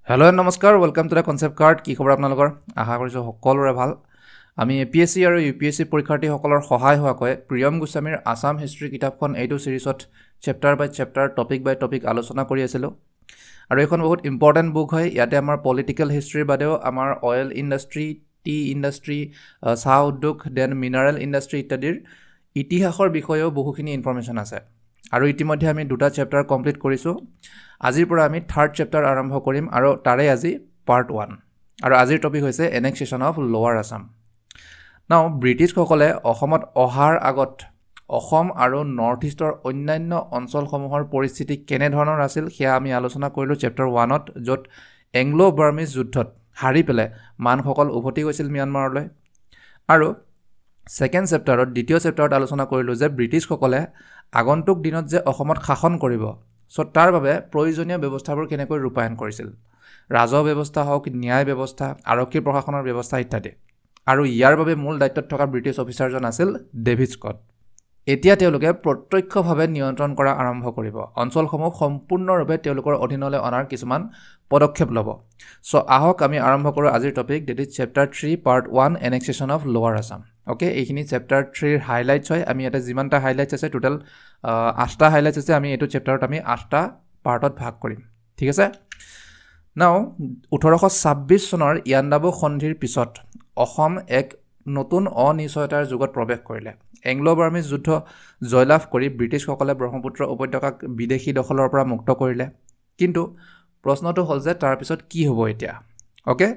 Hello' নমস্কাৰ, welcome to the concept card. কি খবৰ আপোনালোকৰ? আশা কৰিছোঁ সকলোৰে ভাল। আমি APSC আৰু UPSC পৰীক্ষাৰ্থীসকলৰ সহায় হোৱাকৈ প্ৰিয়ম গোস্বামীৰ আছাম হিষ্ট্ৰী কিতাপখন এইটো ছিৰিজত চেপ্টাৰ বাই চেপ্টাৰ, টপিক বাই টপিক আলোচনা কৰি আছিলোঁ। আৰু এইখন বহুত ইম্পৰ্টেণ্ট বুক হয়। ইয়াতে আমাৰ পলিটিকেল হিষ্ট্ৰীৰ বাদেও আমাৰ অইল ইণ্ডাষ্ট্ৰী, টি ইণ্ডাষ্ট্ৰী, চাহ উদ্যোগ, দেন মিনাৰেল ইণ্ডাষ্ট্ৰী ইত্যাদিৰ ইতিহাসৰ বিষয়েও বহুখিনি ইনফৰ্মেশ্যন আছে। আৰু ইতিমধ্যে আমি 2টা চেপ্টাৰ কমপ্লিট কৰিছোঁ। আজিৰ পৰা আমি 3rd চেপ্টাৰ আৰম্ভ কৰিম আৰু তাৰে আজি পাৰ্ট 1। আৰু আজিৰ টপিক হৈছে এনেক্সেশ্যন অফ লোৱাৰ আছাম। নাও ব্ৰিটিছসকলে অসমত অহাৰ আগত অসম আৰু নৰ্থ ইষ্টৰ অন্যান্য অঞ্চলসমূহৰ পৰিস্থিতি কেনেধৰণৰ আছিল সেয়া আমি আলোচনা কৰিলোঁ চেপ্টাৰ 1ত, য'ত এংলো বাৰ্মিজ যুদ্ধত হাৰি পেলাই মানসকল উভতি গৈছিল ম্যানমাৰলৈ। আৰু ছেকেণ্ড চেপ্টাৰত, দ্বিতীয় চেপ্টাৰত আলোচনা কৰিলোঁ যে ব্ৰিটিছসকলে আগন্তুক দিনত যে অসমত শাসন কৰিব, চ' তাৰ বাবে প্ৰয়োজনীয় ব্যৱস্থাবোৰ কেনেকৈ ৰূপায়ণ কৰিছিল, ৰাজহ ব্যৱস্থা হওক, ন্যায় ব্যৱস্থা, আৰক্ষী প্ৰশাসনৰ ব্যৱস্থা ইত্যাদি। আৰু ইয়াৰ বাবে মূল দায়িত্বত থকা ব্ৰিটিছ অফিচাৰজন আছিল ডেভিড স্কট। এতিয়া তেওঁলোকে প্ৰত্যক্ষভাৱে নিয়ন্ত্ৰণ কৰা আৰম্ভ কৰিব, অঞ্চলসমূহ সম্পূৰ্ণৰূপে তেওঁলোকৰ অধীনলৈ অনাৰ কিছুমান পদক্ষেপ ল'ব। চ' আহক আমি আৰম্ভ কৰোঁ আজিৰ topic, that is chapter 3 part 1 annexation of lower Assam. Okay, এইখিনি চেপ্টাৰ 3ৰ হাইলাইটছ হয়। আমি ইয়াতে যিমানটা হাইলাইটছ আছে, টোটেল 8টা হাইলাইটছ আছে। আমি এইটো চেপ্টাৰত আমি 8টা পাৰ্টত ভাগ কৰিম, ঠিক আছে। নাও 1826 চনৰ ইয়াণ্ডাবু সন্ধিৰ পিছত অসম এক নতুন অনিশ্চয়তাৰ যুগত প্ৰৱেশ কৰিলে। এংলো বাৰ্মিজ যুদ্ধ জয়লাভ কৰি ব্ৰিটিছসকলে ব্ৰহ্মপুত্ৰ উপত্যকাক বিদেশী দখলৰ পৰা মুক্ত কৰিলে। কিন্তু প্ৰশ্নটো হ'ল যে তাৰপিছত কি হ'ব এতিয়া? অ'কে,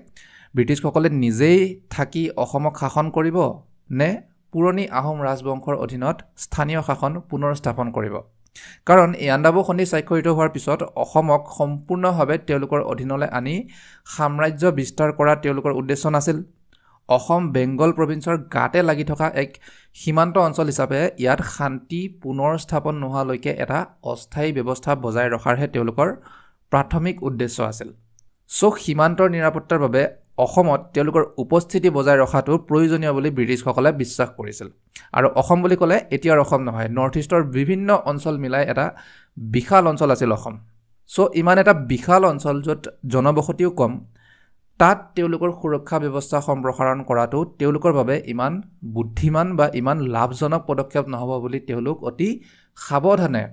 ব্ৰিটিছসকলে নিজেই থাকি অসমক শাসন কৰিব নে পুৰণি আহোম ৰাজবংশৰ অধীনত স্থানীয় শাসন পুনৰ স্থাপন কৰিব? কাৰণ ইয়াণ্ডাবু সন্ধি স্বাক্ষৰিত হোৱাৰ পিছত অসমক সম্পূৰ্ণভাৱে তেওঁলোকৰ অধীনলৈ আনি সাম্ৰাজ্য বিস্তাৰ কৰা তেওঁলোকৰ উদ্দেশ্য নাছিল। অসম বেংগল প্ৰভিন্সৰ গাতে লাগি থকা এক সীমান্ত অঞ্চল হিচাপে ইয়াত শান্তি পুনৰ স্থাপন নোহোৱালৈকে এটা অস্থায়ী ব্যৱস্থা বজাই ৰখাৰহে তেওঁলোকৰ প্ৰাথমিক উদ্দেশ্য আছিল। চ' সীমান্তৰ নিৰাপত্তাৰ বাবে অসমত তেওঁলোকৰ উপস্থিতি বজাই ৰখাটো প্ৰয়োজনীয় বুলি ব্ৰিটিছসকলে বিশ্বাস কৰিছিল। আৰু অসম বুলি ক'লে এতিয়াৰ অসম নহয়, নৰ্থ ইষ্টৰ বিভিন্ন অঞ্চল মিলাই এটা বিশাল অঞ্চল আছিল অসম। চ' ইমান এটা বিশাল অঞ্চল য'ত জনবসতিও কম, তাত তেওঁলোকৰ সুৰক্ষা ব্যৱস্থা সম্প্ৰসাৰণ কৰাটো তেওঁলোকৰ বাবে ইমান বুদ্ধিমান বা ইমান লাভজনক পদক্ষেপ নহ'ব বুলি তেওঁলোক অতি সাৱধানে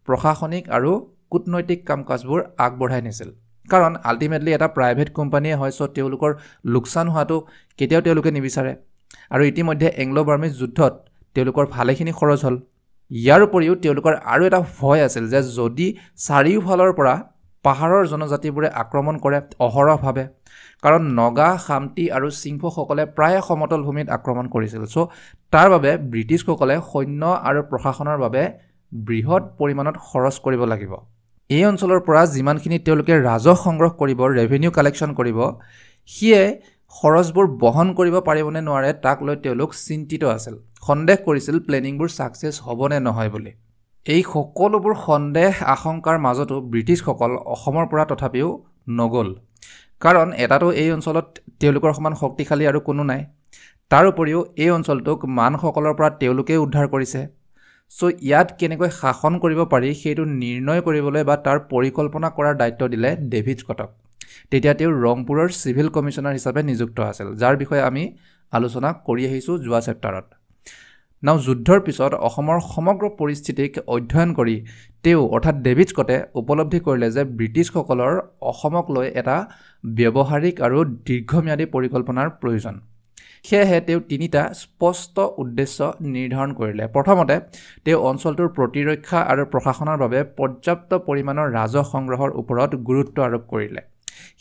প্ৰশাসনিক আৰু কূটনৈতিক কাম কাজবোৰ আগবঢ়াই নিছিল। কাৰণ আল্টিমেটলি এটা প্ৰাইভেট কোম্পানীয়ে হয়, চ' তেওঁলোকৰ লোকচান হোৱাটো কেতিয়াও তেওঁলোকে নিবিচাৰে। আৰু ইতিমধ্যে এংলো বাৰ্মিজ যুদ্ধত তেওঁলোকৰ ভালেখিনি খৰচ হ'ল। ইয়াৰ উপৰিও তেওঁলোকৰ আৰু এটা ভয় আছিল যে যদি চাৰিওফালৰ পৰা পাহাৰৰ জনজাতিবোৰে আক্ৰমণ কৰে অহৰহভাৱে, কাৰণ নগা, খামতি আৰু চিংফসকলে প্ৰায় সমতল ভূমিত আক্ৰমণ কৰিছিল। চ' তাৰ বাবে ব্ৰিটিছসকলে সৈন্য আৰু প্ৰশাসনৰ বাবে বৃহৎ পৰিমাণত খৰচ কৰিব লাগিব। এই অঞ্চলৰ পৰা যিমানখিনি তেওঁলোকে ৰাজহ সংগ্ৰহ কৰিব, ৰেভিনিউ কালেকশ্যন কৰিব, সিয়ে খৰচবোৰ বহন কৰিব পাৰিবনে নোৱাৰে তাক লৈ তেওঁলোক চিন্তিত আছিল। সন্দেহ কৰিছিল প্লেনিংবোৰ ছাকচেছ হ'ব নে নহয় বুলি। এই সকলোবোৰ সন্দেহ আশংকাৰ মাজতো ব্ৰিটিছসকল অসমৰ পৰা তথাপিও নগ'ল। কাৰণ এটাতো এই অঞ্চলত তেওঁলোকৰ সমান শক্তিশালী আৰু কোনো নাই। তাৰ উপৰিও এই অঞ্চলটোক মানসকলৰ পৰা তেওঁলোকেই উদ্ধাৰ কৰিছে। চ' ইয়াত কেনেকৈ শাসন কৰিব পাৰি সেইটো নিৰ্ণয় কৰিবলৈ বা তাৰ পৰিকল্পনা কৰাৰ দায়িত্ব দিলে ডেভিড স্কটক। তেতিয়া তেওঁ ৰংপুৰৰ চিভিল কমিশ্যনাৰ হিচাপে নিযুক্ত আছিল, যাৰ বিষয়ে আমি আলোচনা কৰি আহিছোঁ যোৱা চেপ্টাৰত। নাও যুদ্ধৰ পিছত অসমৰ সমগ্ৰ পৰিস্থিতিক অধ্যয়ন কৰি তেওঁ অৰ্থাৎ ডেভিড স্কটে উপলব্ধি কৰিলে যে ব্ৰিটিছসকলৰ অসমক লৈ এটা ব্যৱহাৰিক আৰু দীৰ্ঘম্যাদী পৰিকল্পনাৰ প্ৰয়োজন। সেয়েহে তেওঁ 3টা স্পষ্ট উদ্দেশ্য নিৰ্ধাৰণ কৰিলে। প্ৰথমতে তেওঁ অঞ্চলটোৰ প্ৰতিৰক্ষা আৰু প্ৰশাসনৰ বাবে পৰ্যাপ্ত পৰিমাণৰ ৰাজহ সংগ্ৰহৰ ওপৰত গুৰুত্ব আৰোপ কৰিলে।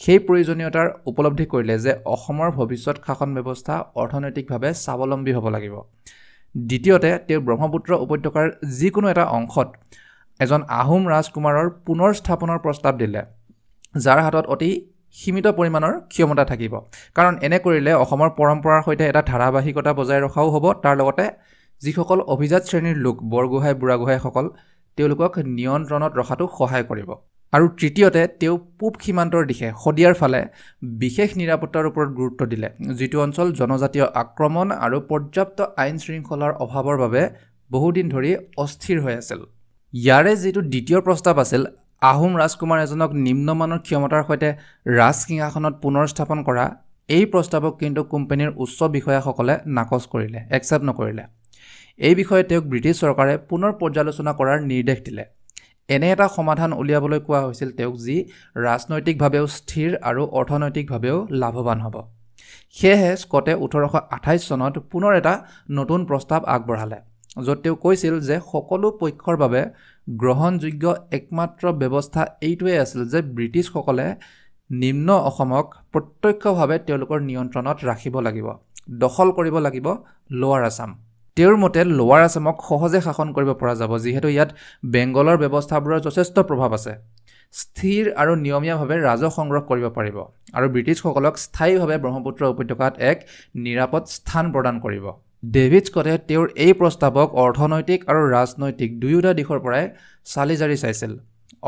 সেই প্ৰয়োজনীয়তাৰ উপলব্ধি কৰিলে যে অসমৰ ভৱিষ্যত শাসন ব্যৱস্থা অৰ্থনৈতিকভাৱে স্বাৱলম্বী হ'ব লাগিব। দ্বিতীয়তে তেওঁ ব্ৰহ্মপুত্ৰ উপত্যকাৰ যিকোনো এটা অংশত এজন আহোম ৰাজকুমাৰৰ পুনৰ স্থাপনৰ প্ৰস্তাৱ দিলে, যাৰ হাতত অতি সীমিত পৰিমাণৰ ক্ষমতা থাকিব। কাৰণ এনে কৰিলে অসমৰ পৰম্পৰাৰ সৈতে এটা ধাৰাবাহিকতা বজাই ৰখাও হ'ব, তাৰ লগতে যিসকল অভিজাত শ্ৰেণীৰ লোক, বৰগোহাঁই বুঢ়াগোহাঁইসকল, তেওঁলোকক নিয়ন্ত্ৰণত ৰখাটো সহায় কৰিব। আৰু তৃতীয়তে তেওঁ পূব সীমান্তৰ দিশে শদিয়াৰ ফালে বিশেষ নিৰাপত্তাৰ ওপৰত গুৰুত্ব দিলে, যিটো অঞ্চল জনজাতীয় আক্ৰমণ আৰু পৰ্যাপ্ত আইন শৃংখলাৰ অভাৱৰ বাবে বহুদিন ধৰি অস্থিৰ হৈ আছিল। ইয়াৰে যিটো দ্বিতীয় প্ৰস্তাৱ আছিল আহোম ৰাজকুমাৰ এজনক নিম্নমানৰ ক্ষমতাৰ সৈতে ৰাজ সিংহাসনত পুনৰ স্থাপন কৰা, এই প্ৰস্তাৱক কিন্তু কোম্পানীৰ উচ্চ বিষয়াসকলে নাকচ কৰিলে, একচেপ্ট নকৰিলে। এই বিষয়ে তেওঁক ব্ৰিটিছ চৰকাৰে পুনৰ পৰ্যালোচনা কৰাৰ নিৰ্দেশ দিলে। এনে এটা সমাধান উলিয়াবলৈ কোৱা হৈছিল তেওঁক যি ৰাজনৈতিকভাৱেও স্থিৰ আৰু অৰ্থনৈতিকভাৱেও লাভৱান হ'ব। সেয়েহে স্কটে 1828 চনত পুনৰ এটা নতুন প্ৰস্তাৱ আগবঢ়ালে, য'ত তেওঁ কৈছিল যে সকলো পক্ষৰ বাবে গ্ৰহণযোগ্য একমাত্ৰ ব্যৱস্থা এইটোৱেই আছিল যে ব্ৰিটিছসকলে নিম্ন অসমক প্ৰত্যক্ষভাৱে তেওঁলোকৰ নিয়ন্ত্ৰণত ৰাখিব লাগিব, দখল কৰিব লাগিব লোৱাৰ আছাম। তেওঁৰ মতে লোৱাৰ আছামক সহজে শাসন কৰিব পৰা যাব, যিহেতু ইয়াত বেংগলৰ ব্যৱস্থাবোৰৰ যথেষ্ট প্ৰভাৱ আছে। স্থিৰ আৰু নিয়মীয়াভাৱে ৰাজহ সংগ্ৰহ কৰিব পাৰিব আৰু ব্ৰিটিছসকলক স্থায়ীভাৱে ব্ৰহ্মপুত্ৰ উপত্যকাত এক নিৰাপদ স্থান প্ৰদান কৰিব। ডেভিড স্কটে তেওঁৰ এই প্ৰস্তাৱক অৰ্থনৈতিক আৰু ৰাজনৈতিক দুয়োটা দিশৰ পৰাই চালি জাৰি চাইছিল।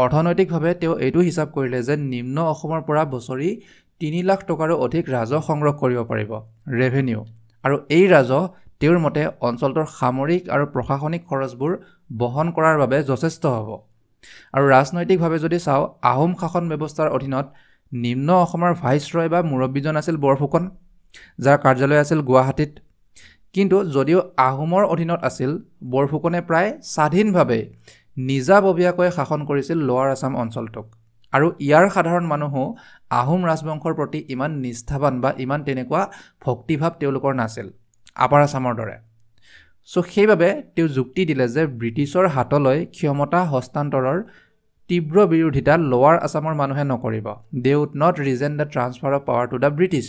অৰ্থনৈতিকভাৱে তেওঁ এইটো হিচাপ কৰিলে যে নিম্ন অসমৰ পৰা বছৰি 3 লাখ টকাৰো অধিক ৰাজহ সংগ্ৰহ কৰিব পাৰিব, ৰেভিনিউ, আৰু এই ৰাজহ তেওঁৰ মতে অঞ্চলটোৰ সামৰিক আৰু প্ৰশাসনিক খৰচবোৰ বহন কৰাৰ বাবে যথেষ্ট হ'ব। আৰু ৰাজনৈতিকভাৱে যদি চাওঁ, আহোম শাসন ব্যৱস্থাৰ অধীনত নিম্ন অসমৰ ভাইচৰয় বা মুৰব্বীজন আছিল বৰফুকন, যাৰ কাৰ্যালয় আছিল গুৱাহাটীত। কিন্তু যদিও আহোমৰ অধীনত আছিল, বৰফুকনে প্ৰায় স্বাধীনভাৱে নিজাববীয়াকৈ শাসন কৰিছিল লোৱাৰ আছাম অঞ্চলটোক। আৰু ইয়াৰ সাধাৰণ মানুহো আহোম ৰাজবংশৰ প্ৰতি ইমান নিষ্ঠাবান বা ইমান তেনেকুৱা ভক্তিভাৱ তেওঁলোকৰ নাছিল আপাৰ আছামৰ দৰে। সেইবাবে তেওঁ যুক্তি দিলে যে ব্ৰিটিছৰ হাতলৈ ক্ষমতা হস্তান্তৰৰ তীব্ৰ বিৰোধিতা লোৱাৰ আছামৰ মানুহে নকৰিব। They would not resent the transfer of power to the British.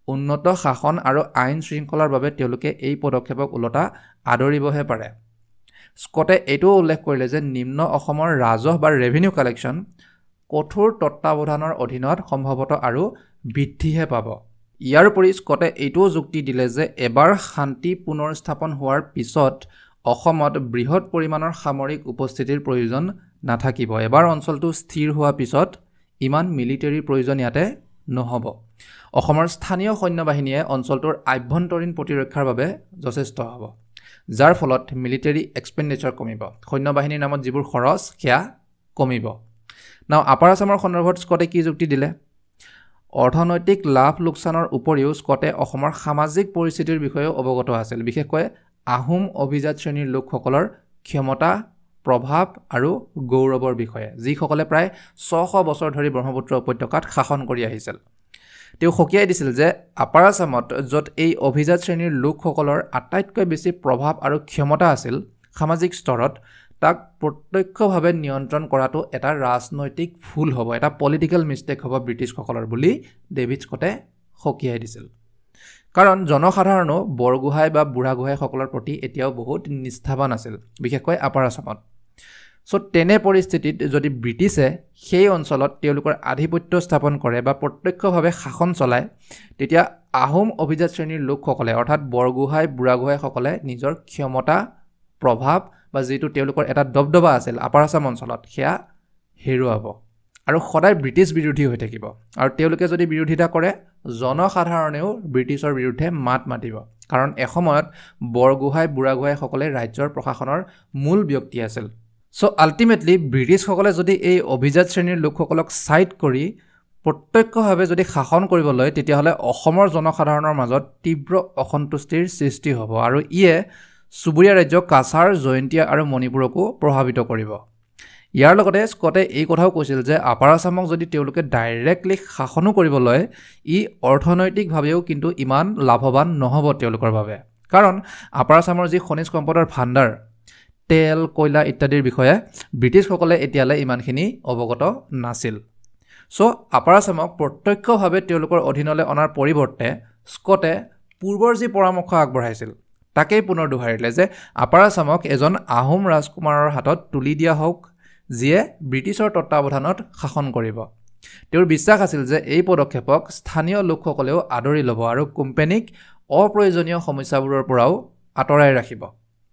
উন্নত শাসন আৰু আইন শৃংখলাৰ বাবে তেওঁলোকে এই পদক্ষেপক ওলোটা আদৰিবহে পাৰে। স্কটে এইটোও উল্লেখ কৰিলে যে নিম্ন অসমৰ ৰাজহ বা ৰেভিনিউ কালেকশ্যন কঠোৰ তত্বাৱধানৰ অধীনত সম্ভৱতঃ আৰু বৃদ্ধিহে পাব। ইয়াৰ উপৰি স্কটে এইটোও যুক্তি দিলে যে এবাৰ শান্তি পুনৰ স্থাপন হোৱাৰ পিছত অসমত বৃহৎ পৰিমাণৰ সামৰিক উপস্থিতিৰ প্ৰয়োজন নাথাকিব। এবাৰ অঞ্চলটো স্থিৰ হোৱাৰ পিছত ইমান মিলিটেৰীৰ প্ৰয়োজন ইয়াতে নহ'ব। অসমৰ স্থানীয় সৈন্যবাহিনীয়ে অঞ্চলটোৰ আভ্যন্তৰীণ প্ৰতিৰক্ষাৰ বাবে যথেষ্ট হ'ব, যাৰ ফলত মিলিটেৰী এক্সপেণ্ডিচাৰ কমিব, সৈন্যবাহিনীৰ নামত যিবোৰ খৰচ সেয়া কমিব। আপাৰ আছামৰ সন্দৰ্ভত স্কটে কি যুক্তি দিলে? অৰ্থনৈতিক লাভ লোকচানৰ উপৰিও স্কটে অসমৰ সামাজিক পৰিস্থিতিৰ বিষয়েও অৱগত আছিল, বিশেষকৈ আহোম অভিজাত শ্ৰেণীৰ লোকসকলৰ ক্ষমতা, প্ৰভাৱ আৰু গৌৰৱৰ বিষয়ে, যিসকলে প্ৰায় 600 বছৰ ধৰি ব্ৰহ্মপুত্ৰ উপত্যকাত শাসন কৰি আহিছিল। তেওঁ সকীয়াই দিছিল যে আপাৰ আছামত য'ত এই অভিজাত শ্ৰেণীৰ লোকসকলৰ আটাইতকৈ বেছি প্ৰভাৱ আৰু ক্ষমতা আছিল সামাজিক স্তৰত, তাক প্ৰত্যক্ষভাৱে নিয়ন্ত্ৰণ কৰাটো এটা ৰাজনৈতিক ভুল হ'ব, এটা পলিটিকেল মিষ্টেক হ'ব ব্ৰিটিছসকলৰ বুলি ডেভিড স্কটে সকীয়াই দিছিল। কাৰণ জনসাধাৰণো বৰগোহাঁই বা বুঢ়াগোহাঁইসকলৰ প্ৰতি এতিয়াও বহুত নিষ্ঠাবান আছিল, বিশেষকৈ আপাৰ আছামত। তেনে পৰিস্থিতিত যদি ব্ৰিটিছে সেই অঞ্চলত তেওঁলোকৰ আধিপত্য স্থাপন কৰে বা প্ৰত্যক্ষভাৱে শাসন চলায়, তেতিয়া আহোম অভিজাত শ্ৰেণীৰ লোকসকলে অৰ্থাৎ বৰগোহাঁই বুঢ়াগোহাঁইসকলে নিজৰ ক্ষমতা, প্ৰভাৱ বা যিটো তেওঁলোকৰ এটা দবদবা আছিল আপাৰ আছাম অঞ্চলত, সেয়া হেৰুৱাব আৰু সদায় ব্ৰিটিছ বিৰোধী হৈ থাকিব। আৰু তেওঁলোকে যদি বিৰোধিতা কৰে, জনসাধাৰণেও ব্ৰিটিছৰ বিৰুদ্ধে মাত মাতিব, কাৰণ এসময়ত বৰগোহাঁই বুঢ়াগোহাঁইসকলে ৰাজ্যৰ প্ৰশাসনৰ মূল ব্যক্তি আছিল। আল্টিমেটলি ব্ৰিটিছসকলে যদি এই অভিজাত শ্ৰেণীৰ লোকসকলক ছাইড কৰি প্ৰত্যক্ষভাৱে যদি শাসন কৰিব লয়, তেতিয়াহ'লে অসমৰ জনসাধাৰণৰ মাজত তীব্ৰ অসন্তুষ্টিৰ সৃষ্টি হ'ব আৰু ইয়ে চুবুৰীয়া ৰাজ্য কাছাৰ, জয়ন্তীয়া আৰু মণিপুৰকো প্ৰভাৱিত কৰিব। ইয়াৰ লগতে স্কটে এই কথাও কৈছিল যে আপাৰ আছামক যদি তেওঁলোকে ডাইৰেক্টলি শাসনো কৰিব লয়, ই অৰ্থনৈতিকভাৱেও কিন্তু ইমান লাভৱান নহ'ব তেওঁলোকৰ বাবে, কাৰণ আপাৰ আছামৰ যি খনিজ সম্পদৰ ভাণ্ডাৰ, তেল, কয়লা ইত্যাদিৰ বিষয়ে ব্ৰিটিছসকলে এতিয়ালৈ ইমানখিনি অৱগত নাছিল। আপাৰ আছামক প্ৰত্যক্ষভাৱে তেওঁলোকৰ অধীনলৈ অনাৰ পৰিৱৰ্তে স্কটে পূৰ্বৰ যি পৰামৰ্শ আগবঢ়াইছিল তাকেই পুনৰ দোহাৰিলে যে আপাৰ আছামক এজন আহোম ৰাজকুমাৰৰ হাতত তুলি দিয়া হওক, যিয়ে ব্ৰিটিছৰ তত্বাৱধানত শাসন কৰিব। তেওঁৰ বিশ্বাস আছিল যে এই পদক্ষেপক স্থানীয় লোকসকলেও আদৰি ল'ব আৰু কোম্পানীক অপ্ৰয়োজনীয় সমস্যাবোৰৰ পৰাও আঁতৰাই ৰাখিব।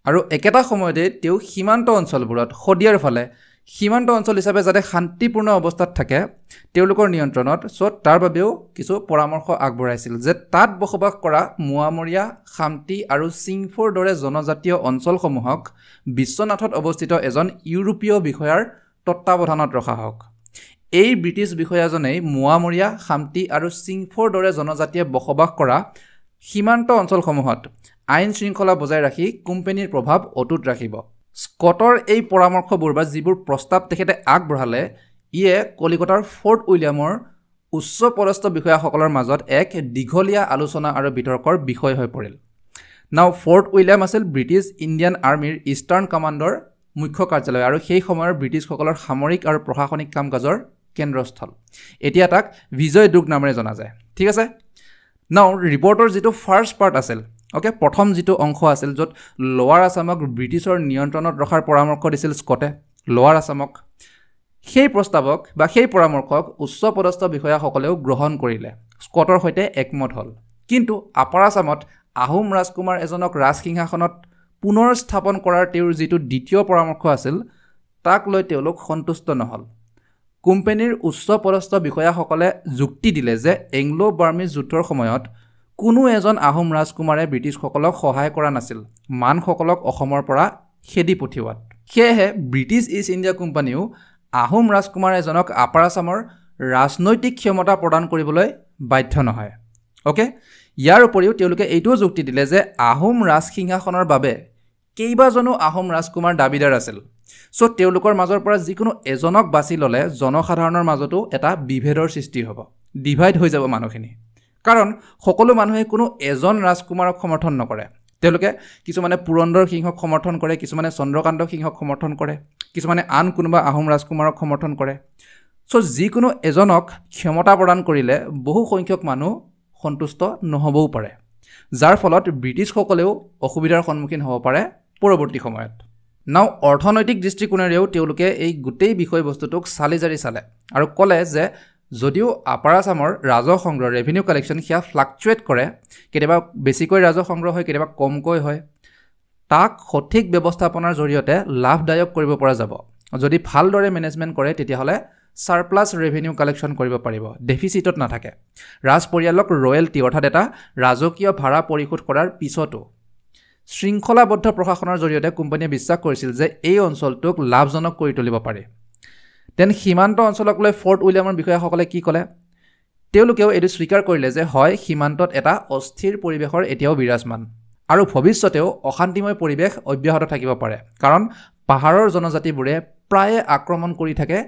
আৰু একেটা সময়তে তেওঁ সীমান্ত অঞ্চলবোৰত শদিয়াৰ ফালে সীমান্ত অঞ্চল হিচাপে যাতে শান্তিপূৰ্ণ অৱস্থাত থাকে তেওঁলোকৰ নিয়ন্ত্ৰণত তাৰ বাবেও কিছু পৰামৰ্শ আগবঢ়াইছিল যে তাত বসবাস কৰা মোৱামৰীয়া খামতি আৰু চিংফোৰ দৰে জনজাতীয় অঞ্চলসমূহক বিশ্বনাথত অৱস্থিত এজন ইউৰোপীয় বিষয়াৰ তত্ত্বাৱধানত ৰখা হওক এই ব্ৰিটিছ বিষয়াজনেই মোৱামৰীয়া খামতি আৰু চিংফোৰ দৰে জনজাতীয়ে বসবাস কৰা সীমান্ত অঞ্চলসমূহত আইন শৃংখলা বজাই ৰাখি কোম্পানীৰ প্ৰভাৱ অটুট ৰাখিব স্কটৰ এই পৰামৰ্শবোৰ বা যিবোৰ প্ৰস্তাৱ তেখেতে আগবঢ়ালে ইয়ে কলিকতাৰ ফৰ্ট উইলিয়ামৰ উচ্চপদস্থ বিষয়াসকলৰ মাজত এক দীঘলীয়া আলোচনা আৰু বিতৰ্কৰ বিষয় হৈ পৰিল নাও ফৰ্ট উইলিয়াম আছিল ব্ৰিটিছ ইণ্ডিয়ান আৰ্মিৰ ইষ্টাৰ্ণ কামাণ্ডৰ মুখ্য কাৰ্যালয় আৰু সেই সময়ৰ ব্ৰিটিছসকলৰ সামৰিক আৰু প্ৰশাসনিক কাম-কাজৰ কেন্দ্ৰস্থল এতিয়া তাক বিজয় দুৰ্গ নামেৰে জনা যায় ঠিক আছে নাও ৰিপৰ্টৰ যিটো ফাৰ্ষ্ট পাৰ্ট আছিল ওকে প্ৰথম যিটো অংশ আছিল য'ত লোৱাৰ আছামক ব্ৰিটিছৰ নিয়ন্ত্ৰণত ৰখাৰ পৰামৰ্শ দিছিল স্কটে লোৱাৰ আছামক সেই প্ৰস্তাৱক বা সেই পৰামৰ্শক উচ্চপদস্থ বিষয়াসকলেও গ্ৰহণ কৰিলে স্কটৰ সৈতে একমত হ'ল কিন্তু আপাৰ আছামত আহোম ৰাজকুমাৰ এজনক ৰাজসিংহাসনত পুনৰ স্থাপন কৰাৰ তেওঁৰ যিটো দ্বিতীয় পৰামৰ্শ আছিল তাক লৈ তেওঁলোক সন্তুষ্ট নহল কোম্পানীৰ উচ্চপদস্থ বিষয়াসকলে যুক্তি দিলে যে এংলো বাৰ্মিজ যুদ্ধৰ সময়ত কোনো এজন আহোম ৰাজকুমাৰে ব্ৰিটিছসকলক সহায় কৰা নাছিল মানসকলক অসমৰ পৰা খেদি পঠিওৱাত সেয়েহে ব্ৰিটিছ ইষ্ট ইণ্ডিয়া কোম্পানীও আহোম ৰাজকুমাৰ এজনক আপাৰ আছামৰ ৰাজনৈতিক ক্ষমতা প্ৰদান কৰিবলৈ বাধ্য নহয় ওকে ইয়াৰ উপৰিও তেওঁলোকে এইটোও যুক্তি দিলে যে আহোম ৰাজসিংহাসনৰ বাবে কেইবাজনো আহোম ৰাজকুমাৰ দাবীদাৰ আছিল তেওঁলোকৰ মাজৰ পৰা যিকোনো এজনক বাছি ল'লে জনসাধাৰণৰ মাজতো এটা বিভেদৰ সৃষ্টি হ'ব ডিভাইড হৈ যাব মানুহখিনি কাৰণ সকলো মানুহে কোনো এজন ৰাজকুমাৰক সমৰ্থন নকৰে তেওঁলোকে কিছুমানে পুৰন্দৰ সিংহক সমৰ্থন কৰে কিছুমানে চন্দ্ৰকান্ত সিংহক সমৰ্থন কৰে কিছুমানে আন কোনোবা আহোম ৰাজকুমাৰক সমৰ্থন কৰে যিকোনো এজনক ক্ষমতা প্ৰদান কৰিলে বহু সংখ্যক মানুহ সন্তুষ্ট নহবও পাৰে যাৰ ফলত ব্ৰিটিছসকলেও অসুবিধাৰ সন্মুখীন হ'ব পাৰে পৰৱৰ্তী সময়ত নাও অৰ্থনৈতিক দৃষ্টিকোণেৰেও তেওঁলোকে এই গোটেই বিষয়বস্তুটোক চালি জাৰি চালে আৰু ক'লে যে যদিও আপাৰ আছামৰ ৰাজহ সংগ্ৰহ ৰেভিনিউ কালেকশ্যন সেয়া ফ্লাকচুৱেট কৰে কেতিয়াবা বেছিকৈ ৰাজহ সংগ্ৰহ হয় কেতিয়াবা কমকৈ হয় তাক সঠিক ব্যৱস্থাপনাৰ জৰিয়তে লাভদায়ক কৰিব পৰা যাব যদি ভালদৰে মেনেজমেণ্ট কৰে তেতিয়াহ'লে সাৰপ্লাছ ৰেভিনিউ কালেকশ্যন কৰিব পাৰিব ডেফিচিটত নাথাকে ৰাজ পৰিয়ালক ৰয়েলটি অৰ্থাৎ এটা ৰাজকীয় ভাড়া পৰিশোধ কৰাৰ পিছতো শৃংখলাবদ্ধ প্ৰশাসনৰ জৰিয়তে কোম্পানীয়ে বিশ্বাস কৰিছিল যে এই অঞ্চলটোক লাভজনক কৰি তুলিব পাৰে দেন সীমান্ত অঞ্চলক লৈ ফৰ্ট উইলিয়ামৰ বিষয়াসকলে কি ক'লে তেওঁলোকেও এইটো স্বীকাৰ কৰিলে যে হয় সীমান্তত এটা অস্থিৰ পৰিৱেশৰ এতিয়াও বিৰাজমান আৰু ভৱিষ্যতেও অশান্তিময় পৰিৱেশ অব্যাহত থাকিব পাৰে কাৰণ পাহাৰৰ জনজাতিবোৰে প্ৰায়ে আক্ৰমণ কৰি থাকে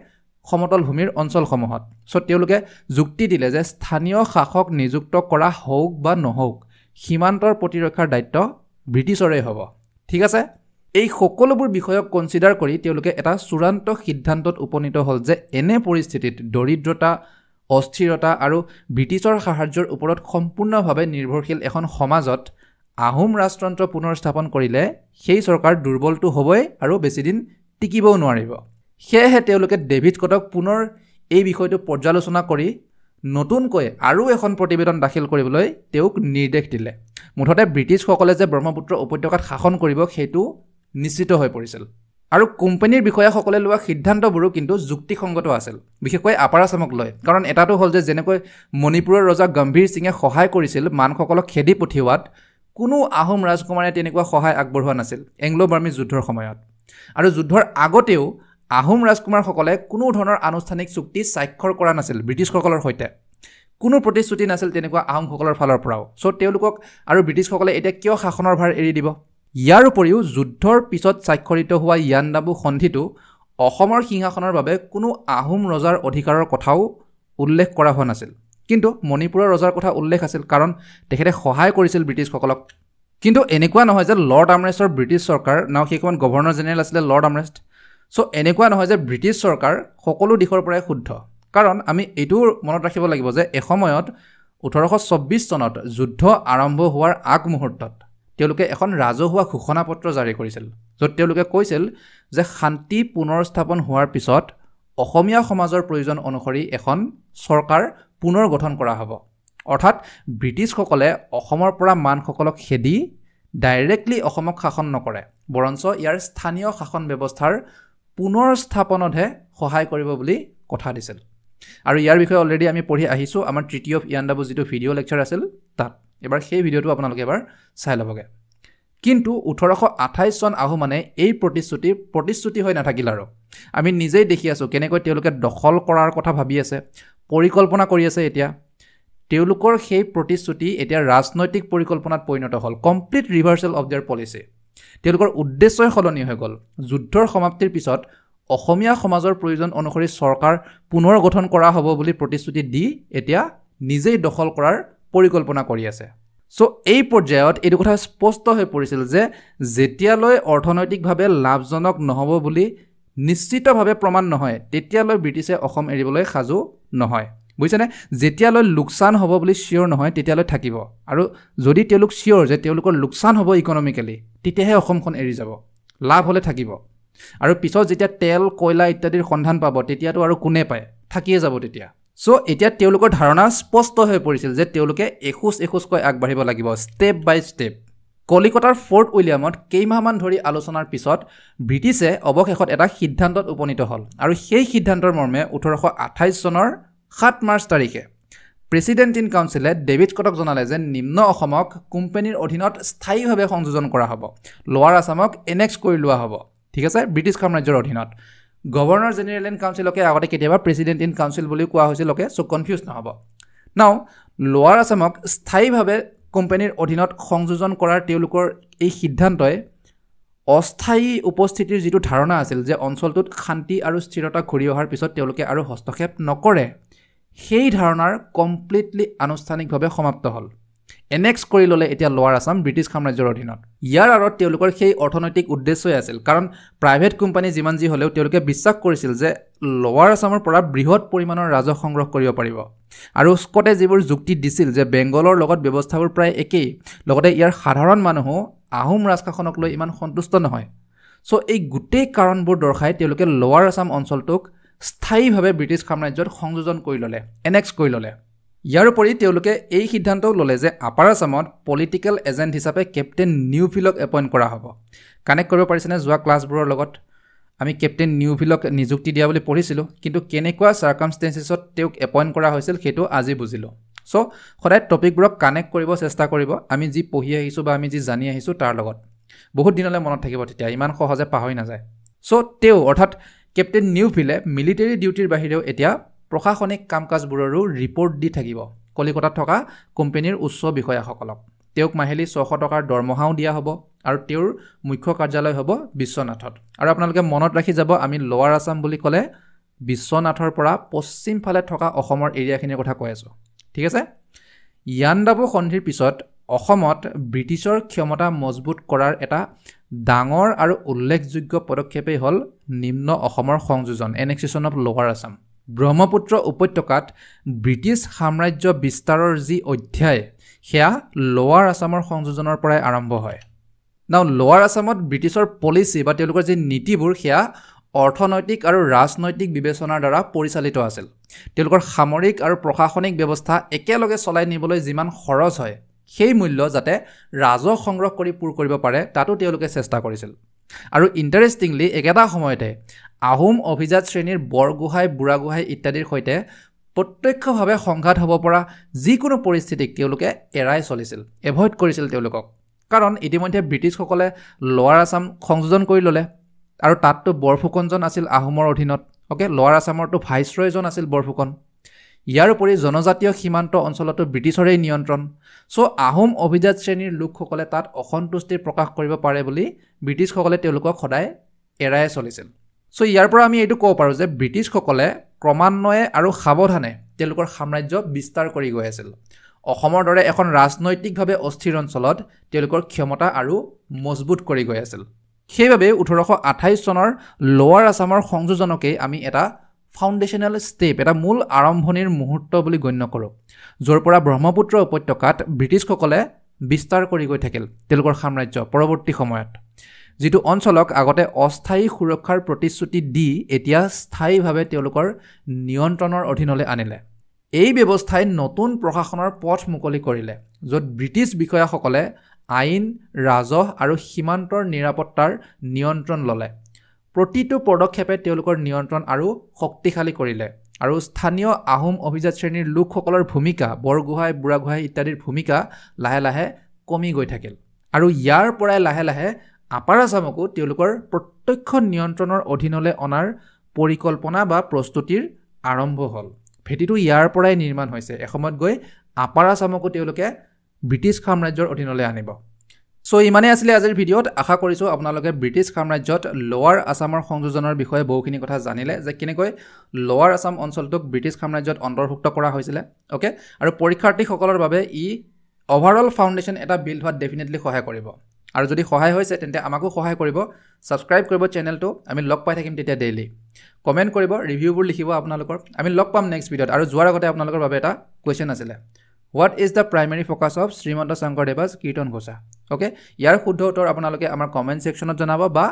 সমতল ভূমিৰ অঞ্চলসমূহত তেওঁলোকে যুক্তি দিলে যে স্থানীয় শাসক নিযুক্ত কৰা হওক বা নহওক সীমান্তৰ প্ৰতিৰক্ষাৰ দায়িত্ব ব্ৰিটিছৰে হ'ব ঠিক আছে এই সকলোবোৰ বিষয়ক কনসিডাৰ কৰি তেওঁলোকে এটা চূড়ান্ত সিদ্ধান্তত উপনীত হ'ল যে এনে পৰিস্থিতিত দৰিদ্ৰতা অস্থিৰতা আৰু ব্ৰিটিছৰ সাহায্যৰ ওপৰত সম্পূৰ্ণভাৱে নিৰ্ভৰশীল এখন সমাজত আহোম ৰাজতন্ত্ৰ পুনৰ স্থাপন কৰিলে সেই চৰকাৰ দুৰ্বলটো হ'বই আৰু বেছিদিন টিকিবও নোৱাৰিব সেয়েহে তেওঁলোকে ডেভিড স্কটক পুনৰ এই বিষয়টো পৰ্যালোচনা কৰি নতুনকৈ আৰু এখন প্ৰতিবেদন দাখিল কৰিবলৈ তেওঁক নিৰ্দেশ দিলে মুঠতে ব্ৰিটিছসকলে যে ব্ৰহ্মপুত্ৰ উপত্যকাত শাসন কৰিব সেইটো নিশ্চিত হৈ পৰিছিল আৰু কোম্পানীৰ বিষয়াসকলে লোৱা সিদ্ধান্তবোৰো কিন্তু যুক্তিসংগত আছিল বিশেষকৈ আপাৰ আছামক লৈ কাৰণ এটাটো হ'ল যে যেনেকৈ মণিপুৰৰ ৰজা গম্ভীৰ সিঙে সহায় কৰিছিল মানসকলক খেদি পঠিওৱাত কোনো আহোম ৰাজকুমাৰে তেনেকুৱা সহায় আগবঢ়োৱা নাছিল এংলো বাৰ্মিজ যুদ্ধৰ সময়ত আৰু যুদ্ধৰ আগতেও আহোম ৰাজকুমাৰসকলে কোনো ধৰণৰ আনুষ্ঠানিক চুক্তি স্বাক্ষৰ কৰা নাছিল ব্ৰিটিছসকলৰ সৈতে কোনো প্ৰতিশ্ৰুতি নাছিল তেনেকুৱা আহোমসকলৰ ফালৰ পৰাও তেওঁলোকক আৰু ব্ৰিটিছসকলে এতিয়া কিয় শাসনৰ ভাৰ এৰি দিব ইয়াৰ উপৰিও যুদ্ধৰ পিছত স্বাক্ষৰিত হোৱা ইয়াণ্ডাবু সন্ধিটো অসমৰ সিংহাসনৰ বাবে কোনো আহোম ৰজাৰ অধিকাৰৰ কথাও উল্লেখ কৰা হোৱা নাছিল কিন্তু মণিপুৰৰ ৰজাৰ কথা উল্লেখ আছিল কাৰণ তেখেতে সহায় কৰিছিল ব্ৰিটিছসকলক কিন্তু এনেকুৱা নহয় যে লৰ্ড আমৰেষ্টৰ ব্ৰিটিছ চৰকাৰ নাও সেইখন গভৰ্ণৰ জেনেৰেল আছিলে লৰ্ড আমৰেষ্ট এনেকুৱা নহয় যে ব্ৰিটিছ চৰকাৰ সকলো দিশৰ পৰাই শুদ্ধ কাৰণ আমি এইটো মনত ৰাখিব লাগিব যে এসময়ত 1824 চনত যুদ্ধ আৰম্ভ হোৱাৰ আগমুহূৰ্তত তেওঁলোকে এখন ৰাজহুৱা ঘোষণাপত্ৰ জাৰি কৰিছিল য'ত তেওঁলোকে কৈছিল যে শান্তি পুনৰ স্থাপন হোৱাৰ পিছত অসমীয়া সমাজৰ প্ৰয়োজন অনুসৰি এখন চৰকাৰ পুনৰ গঠন কৰা হ'ব অৰ্থাৎ ব্ৰিটিছসকলে অসমৰ পৰা মানসকলক খেদি ডাইৰেক্টলি অসমক শাসন নকৰে বৰঞ্চ ইয়াৰ স্থানীয় শাসন ব্যৱস্থাৰ পুনৰ স্থাপনতহে সহায় কৰিব বুলি কথা দিছিল আৰু ইয়াৰ বিষয়ে অলৰেডি আমি পঢ়ি আহিছোঁ আমাৰ ট্ৰিটি অফ ইয়াণ্ডাবু যিটো ভিডিঅ' লেকচাৰ আছিল তাত এবাৰ সেই ভিডিঅ'টো আপোনালোকে এবাৰ চাই ল'বগৈ কিন্তু 1828 চন আহো মানে এই প্ৰতিশ্ৰুতি হৈ নাথাকিল আৰু আমি নিজেই দেখি আছোঁ কেনেকৈ তেওঁলোকে দখল কৰাৰ কথা ভাবি আছে পৰিকল্পনা কৰি আছে এতিয়া তেওঁলোকৰ সেই প্ৰতিশ্ৰুতি এতিয়া ৰাজনৈতিক পৰিকল্পনাত পৰিণত হ'ল কমপ্লিট ৰিভাৰ্চেল অফ দেয়াৰ পলিচি তেওঁলোকৰ উদ্দেশ্যই সলনি হৈ গ'ল যুদ্ধৰ সমাপ্তিৰ পিছত অসমীয়া সমাজৰ প্ৰয়োজন অনুসৰি চৰকাৰ পুনৰ গঠন কৰা হ'ব বুলি প্ৰতিশ্ৰুতি দি এতিয়া নিজেই দখল কৰাৰ পৰিকল্পনা কৰি আছে সো এই পৰ্যায়ত এইটো কথা স্পষ্ট হৈ পৰিছিল যে যেতিয়ালৈ অৰ্থনৈতিকভাৱে লাভজনক নহ'ব বুলি নিশ্চিতভাৱে প্ৰমাণ নহয় তেতিয়ালৈ ব্ৰিটিছে অসম এৰিবলৈ সাজু নহয় বুজিছেনে যেতিয়ালৈ লোকচান হ'ব বুলি চিয়ৰ নহয় তেতিয়ালৈ থাকিব আৰু যদি তেওঁলোক চিয়ৰ যে তেওঁলোকৰ লোকচান হ'ব ইকনমিকেলি তেতিয়াহে অসমখন এৰি যাব লাভ হ'লে থাকিব আৰু পিছত যেতিয়া তেল কয়লা ইত্যাদিৰ সন্ধান পাব তেতিয়াতো আৰু কোনে পায় থাকিয়ে যাব তেতিয়া সো এতিয়া তেওঁলোকৰ ধাৰণা স্পষ্ট হৈ পৰিছিল যে তেওঁলোকে এখোজকৈ আগবাঢ়িব লাগিব ষ্টেপ বাই ষ্টেপ কলিকতাৰ ফৰ্ট উইলিয়ামত কেইমাহমান ধৰি আলোচনাৰ পিছত ব্ৰিটিছে অৱশেষত এটা সিদ্ধান্তত উপনীত হ'ল আৰু সেই সিদ্ধান্তৰ মৰ্মে 1828 চনৰ 7 মাৰ্চ তাৰিখে প্ৰেচিডেণ্ট ইন কাউন্সিলে ডেভিড স্কটক জনালে যে নিম্ন অসমক কোম্পানীৰ অধীনত স্থায়ীভাৱে সংযোজন কৰা হ'ব লোৱাৰ আছামক এনেক্স কৰি লোৱা হ'ব ঠিক আছে ব্ৰিটিছ সাম্ৰাজ্যৰ অধীনত গভৰ্ণৰ জেনেৰেল ইন কাউন্সিলকে আগতে কেতিয়াবা প্ৰেচিডেণ্ট ইন কাউন্সিল বুলি কোৱা হৈছিল লোকে সো কনফিউজ নহ'ব নাও লোৱাৰ আছামক স্থায়ীভাৱে কোম্পানীৰ অধীনত সংযোজন কৰাৰ তেওঁলোকৰ এই সিদ্ধান্তই অস্থায়ী উপস্থিতিৰ যিটো ধাৰণা আছিল যে অঞ্চলটোত শান্তি আৰু স্থিৰতা ঘূৰি অহাৰ পিছত তেওঁলোকে আৰু হস্তক্ষেপ নকৰে সেই ধাৰণাৰ কমপ্লিটলি আনুষ্ঠানিকভাৱে সমাপ্ত হ'ল এনেক্স কৰি ল'লে এতিয়া লোৱাৰ আছাম ব্ৰিটিছ সাম্ৰাজ্যৰ অধীনত ইয়াৰ আঁৰত তেওঁলোকৰ সেই অৰ্থনৈতিক উদ্দেশ্যই আছিল কাৰণ প্ৰাইভেট কোম্পানী যিমান যি হ'লেও তেওঁলোকে বিশ্বাস কৰিছিল যে লোৱাৰ আছামৰ পৰা বৃহৎ পৰিমাণৰ ৰাজহ সংগ্ৰহ কৰিব পাৰিব আৰু স্কটে যিবোৰ যুক্তি দিছিল যে বেংগলৰ লগত ব্যৱস্থাবোৰ প্ৰায় একেই লগতে ইয়াৰ সাধাৰণ মানুহো আহোম ৰাজশাসনক লৈ ইমান সন্তুষ্ট নহয় সো এই গোটেই কাৰণবোৰ দৰ্শাই তেওঁলোকে লোৱাৰ আছাম অঞ্চলটোক স্থায়ীভাৱে ব্ৰিটিছ সাম্ৰাজ্যত সংযোজন কৰি ল'লে এনেক্স কৰি ল'লে ইয়াৰ উপৰি তেওঁলোকে এই সিদ্ধান্তও ল'লে যে আপাৰ আছামত পলিটিকেল এজেণ্ট হিচাপে কেপ্টেইন নিউফিলক এপইণ্ট কৰা হ'ব কানেক্ট কৰিব পাৰিছেনে যোৱা ক্লাছবোৰৰ লগত আমি কেপ্টেইন নিউফিলক নিযুক্তি দিয়া বুলি পঢ়িছিলোঁ কিন্তু কেনেকুৱা চাৰ্কামষ্টেঞ্চেছত তেওঁক এপইণ্ট কৰা হৈছিল সেইটো আজি বুজিলোঁ সো সদায় টপিকবোৰক কানেক্ট কৰিব চেষ্টা কৰিব আমি যি পঢ়ি আহিছোঁ বা আমি যি জানি আহিছোঁ তাৰ লগত বহুত দিনলৈ মনত থাকিব তেতিয়া ইমান সহজে পাহৰি নাযায় সো তেওঁ অৰ্থাৎ কেপ্টেইন নিউফিলে মিলিটেৰী ডিউটিৰ বাহিৰেও এতিয়া প্ৰশাসনিক কাম কাজবোৰৰো ৰিপৰ্ট দি থাকিব কলিকতাত থকা কোম্পানীৰ উচ্চ বিষয়াসকলক তেওঁক মাহিলী 600 টকাৰ দৰমহাও দিয়া হ'ব আৰু তেওঁৰ মুখ্য কাৰ্যালয় হ'ব বিশ্বনাথত আৰু আপোনালোকে মনত ৰাখি যাব আমি লোৱাৰ আছাম বুলি ক'লে বিশ্বনাথৰ পৰা পশ্চিম ফালে থকা অসমৰ এৰিয়াখিনিৰ কথা কৈ আছোঁ ঠিক আছে ইয়াণ্ডাবু সন্ধিৰ পিছত অসমত ব্ৰিটিছৰ ক্ষমতা মজবুত কৰাৰ এটা ডাঙৰ আৰু উল্লেখযোগ্য পদক্ষেপেই হ'ল নিম্ন অসমৰ সংযোজন এনেক্সেশ্যন অফ লোৱাৰ আছাম ব্ৰহ্মপুত্ৰ উপত্যকাত ব্ৰিটিছ সাম্ৰাজ্য বিস্তাৰৰ যি অধ্যায় সেয়া লোৱাৰ আছামৰ সংযোজনৰ পৰাই আৰম্ভ হয় নাও লোৱাৰ আছামত ব্ৰিটিছৰ পলিচি বা তেওঁলোকৰ যি নীতিবোৰ সেয়া অৰ্থনৈতিক আৰু ৰাজনৈতিক বিবেচনাৰ দ্বাৰা পৰিচালিত আছিল তেওঁলোকৰ সামৰিক আৰু প্ৰশাসনিক ব্যৱস্থা একেলগে চলাই নিবলৈ যিমান খৰচ হয় সেই মূল্য যাতে ৰাজহ সংগ্ৰহ কৰি পূৰ কৰিব পাৰে তাতো তেওঁলোকে চেষ্টা কৰিছিল আৰু ইণ্টাৰেষ্টিংলি একেটা সময়তে আহোম অভিজাত শ্ৰেণীৰ বৰগোহাঁই বুঢ়াগোহাঁই ইত্যাদিৰ সৈতে প্ৰত্যক্ষভাৱে সংঘাত হ'ব পৰা যিকোনো পৰিস্থিতিক তেওঁলোকে এৰাই চলিছিল এভইড কৰিছিল তেওঁলোকক কাৰণ ইতিমধ্যে ব্ৰিটিছসকলে লোৱাৰ আছাম সংযোজন কৰি ল'লে আৰু তাততো বৰফুকনজন আছিল আহোমৰ অধীনত ওকে লোৱাৰ আছামৰতো ভাইচৰয়জন আছিল বৰফুকন ইয়াৰ উপৰি জনজাতীয় সীমান্ত অঞ্চলতো ব্ৰিটিছৰেই নিয়ন্ত্ৰণ সো আহোম অভিজাত শ্ৰেণীৰ লোকসকলে তাত অসন্তুষ্টি প্ৰকাশ কৰিব পাৰে বুলি ব্ৰিটিছসকলে তেওঁলোকক সদায় এৰাই চলিছিল সো ইয়াৰ পৰা আমি এইটো ক'ব পাৰোঁ যে ব্ৰিটিছসকলে ক্ৰমান্বয়ে আৰু সাৱধানে তেওঁলোকৰ সাম্ৰাজ্য বিস্তাৰ কৰি গৈ আছিল অসমৰ দৰে এখন ৰাজনৈতিকভাৱে অস্থিৰ অঞ্চলত তেওঁলোকৰ ক্ষমতা আৰু মজবুত কৰি গৈ আছিল সেইবাবে 1828 চনৰ লোৱাৰ আছামৰ সংযোজনকেই আমি এটা ফাউণ্ডেশ্যনেল ষ্টেপ এটা মূল আৰম্ভণিৰ মুহূৰ্ত বুলি গণ্য কৰোঁ য'ৰ পৰা ব্ৰহ্মপুত্ৰ উপত্যকাত ব্ৰিটিছসকলে বিস্তাৰ কৰি গৈ থাকিল তেওঁলোকৰ সাম্ৰাজ্য পৰৱৰ্তী সময়ত যিটো অঞ্চলক আগতে অস্থায়ী সুৰক্ষাৰ প্ৰতিশ্ৰুতি দি এতিয়া স্থায়ীভাৱে তেওঁলোকৰ নিয়ন্ত্ৰণৰ অধীনলৈ আনিলে এই ব্যৱস্থাই নতুন প্ৰশাসনৰ পথ মুকলি কৰিলে য'ত ব্ৰিটিছ বিষয়াসকলে আইন ৰাজহ আৰু সীমান্তৰ নিৰাপত্তাৰ নিয়ন্ত্ৰণ ল'লে প্ৰতিটো পদক্ষেপে তেওঁলোকৰ নিয়ন্ত্ৰণ আৰু শক্তিশালী কৰিলে আৰু স্থানীয় আহোম অভিজাত শ্ৰেণীৰ লোকসকলৰ ভূমিকা বৰগোহাঁই বুঢ়াগোহাঁই ইত্যাদিৰ ভূমিকা লাহে লাহে কমি গৈ থাকিল আৰু ইয়াৰ পৰাই লাহে লাহে আপাৰ আছামকো তেওঁলোকৰ প্ৰত্যক্ষ নিয়ন্ত্ৰণৰ অধীনলৈ অনাৰ পৰিকল্পনা বা প্ৰস্তুতিৰ আৰম্ভ হ'ল ভেটিটো ইয়াৰ পৰাই নিৰ্মাণ হৈছে এসময়ত গৈ আপাৰ আছামকো তেওঁলোকে ব্ৰিটিছ সাম্ৰাজ্যৰ অধীনলৈ আনিব সো ইমানে আছিলে আজিৰ ভিডিঅ'ত আশা কৰিছোঁ আপোনালোকে ব্ৰিটিছ সাম্ৰাজ্যত লোৱাৰ আছামৰ সংযোজনৰ বিষয়ে বহুখিনি কথা জানিলে যে কেনেকৈ লোৱাৰ আছাম অঞ্চলটোক ব্ৰিটিছ সাম্ৰাজ্যত অন্তৰ্ভুক্ত কৰা হৈছিলে ওকে আৰু পৰীক্ষাৰ্থীসকলৰ বাবে ই অভাৰঅল ফাউণ্ডেশ্যন এটা বিল্ড হোৱাত ডেফিনেটলি সহায় কৰিব আৰু যদি সহায় হৈছে তেন্তে আমাকো সহায় কৰিব ছাবস্ক্ৰাইব কৰিব চেনেলটো আমি লগ পাই থাকিম তেতিয়া ডেইলি কমেণ্ট কৰিব ৰিভিউবোৰ লিখিব আপোনালোকৰ আমি লগ পাম নেক্সট ভিডিঅ'ত আৰু যোৱাৰ আগতে আপোনালোকৰ বাবে এটা কুৱেশ্যন আছিলে what is the primary focus of Srimanta Sankardeva's Kirtan Ghosha okay ইয়াৰ শুদ্ধ উত্তৰ আপোনালোকে আমাৰ কমেণ্ট ছেকশ্যনত জনাব বা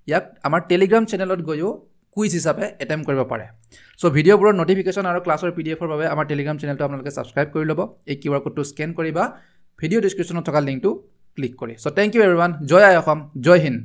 ইয়াক আমাৰ টেলিগ্ৰাম চেনেলত গৈও কুইজ হিচাপে এটেম্প কৰিব পাৰে সো ভিডিঅ'বোৰৰ নটিফিকেশ্যন আৰু ক্লাছৰ পিডিএফৰ বাবে আমাৰ টেলিগ্ৰাম চেনেলটো আপোনালোকে ছাবস্ক্ৰাইব কৰি ল'ব এই কিউআৰ কোডটো স্কেন কৰিবা ভিডিঅ' ডিছক্ৰিপশ্যনত থকা লিংকটো ক্লিক কৰি সো থেংক ইউ এভৰিৱান জয় আই অসম জয় হিন্দ